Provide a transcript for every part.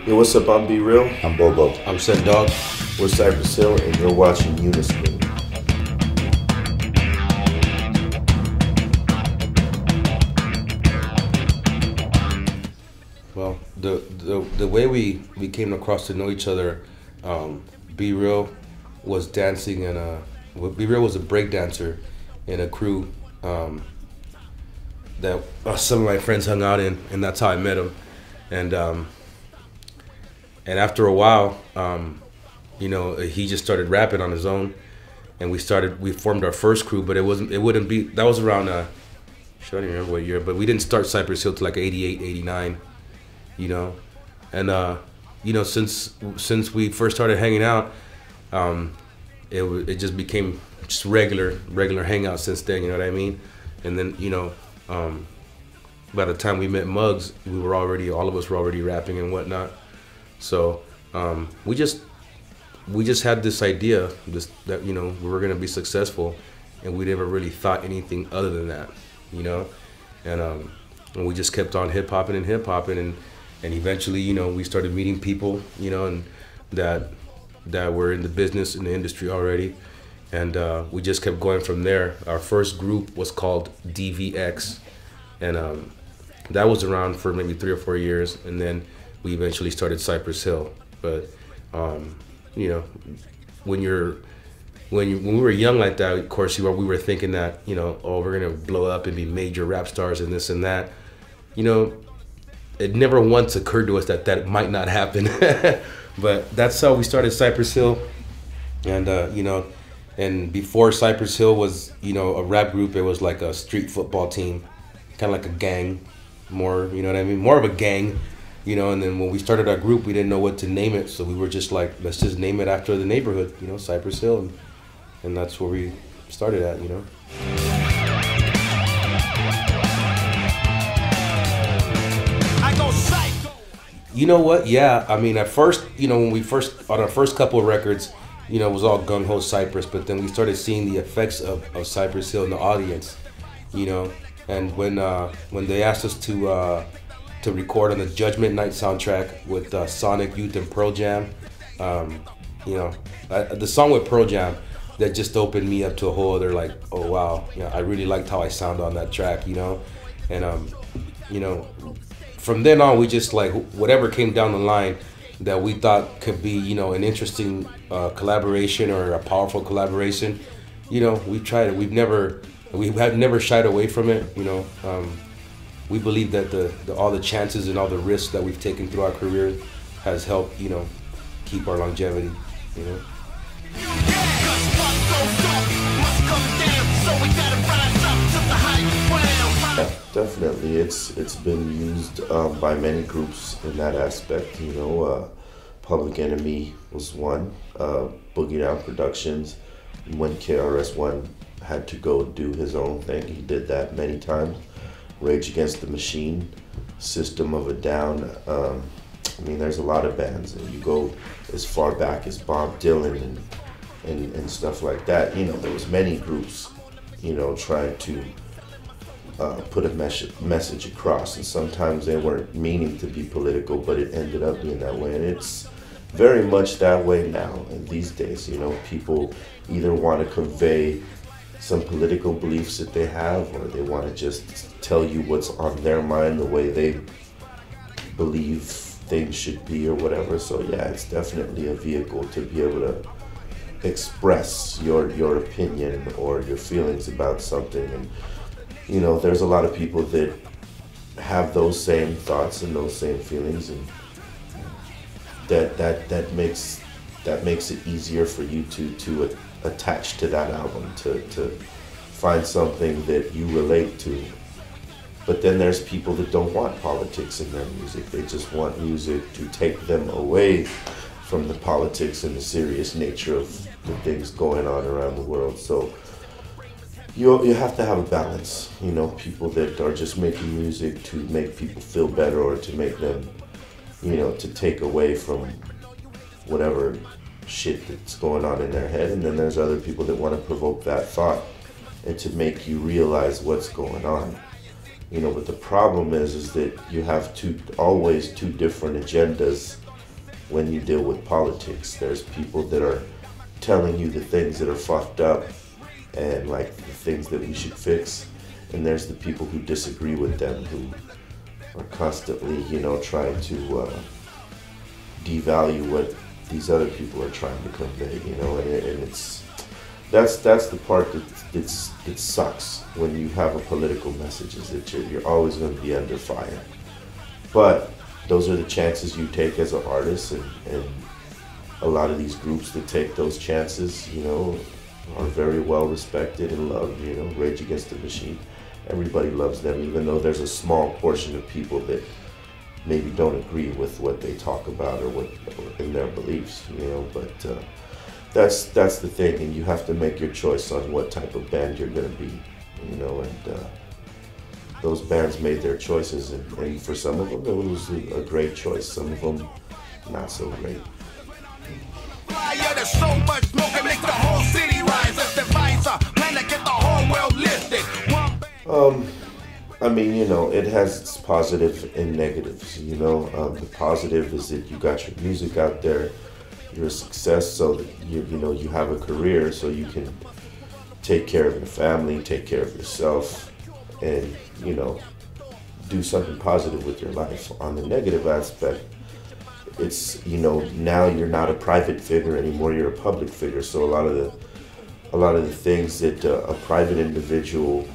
Yo, what's up? I'm Be Real. I'm Bobo. I'm Sen Dog. We're Cypress Hill, and you're watching UniScreen. Well, the way we came across to know each other, Be Real was dancing and Be Real was a break dancer in a crew that some of my friends hung out in, and that's how I met him. And after a while, you know, he just started rapping on his own, and we formed our first crew. But that was around I don't even remember what year, but we didn't start Cypress Hill till like 88, 89, you know. And you know, since we first started hanging out, it just became just regular hangout since then, you know what I mean? And then, you know, by the time we met Muggs, all of us were already rapping and whatnot. So we just had this idea that, you know, we were gonna be successful, and we never really thought anything other than that, you know. And we just kept on hip hopping, and eventually, you know, we started meeting people, you know, and that were in the business, in the industry already, and we just kept going from there. Our first group was called DVX, and that was around for maybe 3 or 4 years, and then we eventually started Cypress Hill. But you know, when we were young like that, of course, we were thinking that, you know, oh, we're gonna blow up and be major rap stars and this and that. You know, it never once occurred to us that might not happen. But that's how we started Cypress Hill. And you know, and before Cypress Hill was, you know, a rap group, it was like a street football team, kind of like a gang, more, you know what I mean, more of a gang. You know, and then when we started our group, we didn't know what to name it, so we were just like, let's just name it after the neighborhood, you know, Cypress Hill, and that's where we started at, you know. I go psycho. You know what? Yeah, I mean, at first, you know, on our first couple of records, you know, it was all gung-ho Cypress, but then we started seeing the effects of Cypress Hill in the audience, you know, and when they asked us to record on the Judgment Night soundtrack with Sonic Youth and Pearl Jam. You know, the song with Pearl Jam, that just opened me up to a whole other, like, oh wow, you know, I really liked how I sound on that track, you know. And you know, from then on, we just, like, whatever came down the line that we thought could be, you know, an interesting collaboration or a powerful collaboration, you know, we tried it. We have never shied away from it, you know. We believe that all the chances and all the risks that we've taken through our career has helped, you know, keep our longevity, you know. Yeah, definitely, it's been used by many groups in that aspect. You know, Public Enemy was one. Boogie Down Productions, when KRS-One had to go do his own thing, he did that many times. Rage Against the Machine, System of a Down. I mean, there's a lot of bands, and you go as far back as Bob Dylan and stuff like that. You know, there was many groups, you know, trying to put a message across, and sometimes they weren't meaning to be political, but it ended up being that way, and it's very much that way now. And these days, you know, people either want to convey some political beliefs that they have, or they want to just tell you what's on their mind, the way they believe things should be or whatever. So yeah, it's definitely a vehicle to be able to express your opinion or your feelings about something. And you know, there's a lot of people that have those same thoughts and those same feelings, and that makes it easier for you to attach to that album, to find something that you relate to. But then there's people that don't want politics in their music. They just want music to take them away from the politics and the serious nature of the things going on around the world. So you have to have a balance. You know, people that are just making music to make people feel better, or to make them, you know, to take away from whatever shit that's going on in their head. And then there's other people that want to provoke that thought and to make you realize what's going on. You know, but the problem is that you have always two different agendas when you deal with politics. There's people that are telling you the things that are fucked up and like the things that we should fix. And there's the people who disagree with them, who are constantly, you know, trying to devalue what these other people are trying to convey, you know, and it's that's the part that sucks when you have a political message, is that you're always going to be under fire. But those are the chances you take as an artist, and a lot of these groups that take those chances, you know, are very well respected and loved. You know, Rage Against the Machine, everybody loves them, even though there's a small portion of people that maybe don't agree with what they talk about or in their beliefs, you know. But that's the thing, and you have to make your choice on what type of band you're going to be, you know. And those bands made their choices, and for some of them it was a great choice. Some of them not so great. There's so much smoke it makes the whole city rise. As the visor, plan to get the whole world lifted. I mean, you know, it has its positive and negatives, you know. The positive is that you got your music out there, you're a success, so that you know, you have a career, so you can take care of your family, take care of yourself, and, you know, do something positive with your life. On the negative aspect, it's, you know, now you're not a private figure anymore, you're a public figure. So a lot of the things that a private individual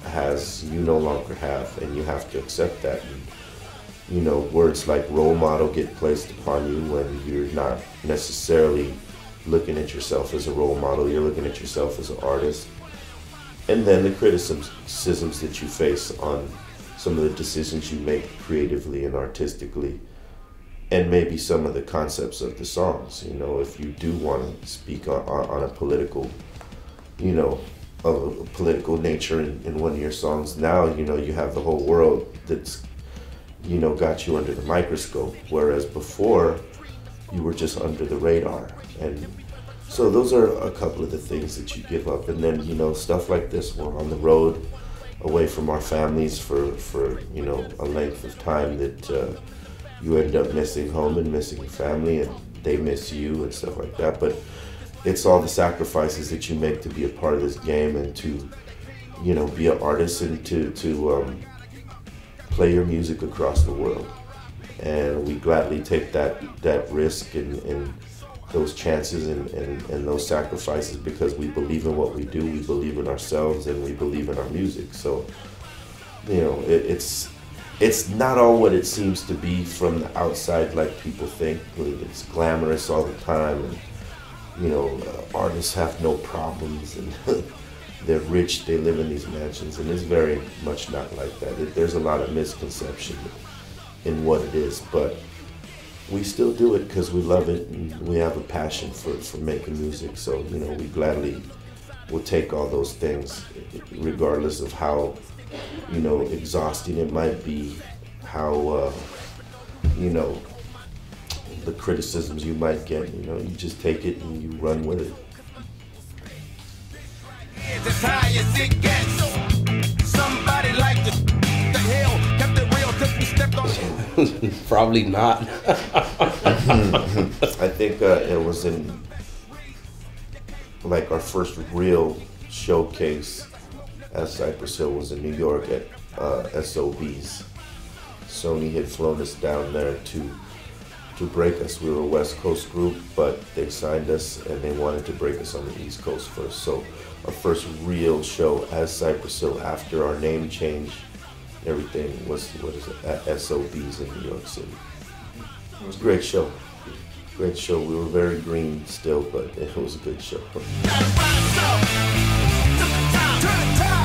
has, you no longer have, and you have to accept that. And, you know, words like role model get placed upon you when you're not necessarily looking at yourself as a role model, you're looking at yourself as an artist. And then the criticisms that you face on some of the decisions you make creatively and artistically, and maybe some of the concepts of the songs. You know, if you do want to speak on a political, you know, of a political nature in one of your songs, now, you know, you have the whole world that's, you know, got you under the microscope, whereas before you were just under the radar. And so those are a couple of the things that you give up. And then, you know, stuff like this, we're on the road away from our families for you know, a length of time that you end up missing home and missing family, and they miss you and stuff like that. But it's all the sacrifices that you make to be a part of this game and to, you know, be an artist and to play your music across the world. And we gladly take that risk and those chances and those sacrifices, because we believe in what we do, we believe in ourselves, and we believe in our music. So, you know, it's not all what it seems to be from the outside, like people think. It's glamorous all the time, and, you know, artists have no problems, and they're rich, they live in these mansions, and it's very much not like that. There's a lot of misconception in what it is, but we still do it because we love it, and we have a passion for making music. So, you know, we gladly will take all those things, regardless of how, you know, exhausting it might be, how, you know, the criticisms you might get. You know, you just take it and you run with it. As high as it gets. Somebody like the hell kept it real till we stepped on. Probably not. I think it was in, like, our first real showcase at Cypress Hill was in New York at SOB's. Sony had flown us down there to break us. We were a West Coast group, but they signed us and they wanted to break us on the East Coast first. So our first real show as Cypress Hill after our name change, everything was, at SOB's in New York City. It was a great show. Great show. We were very green still, but it was a good show. Turn the tide.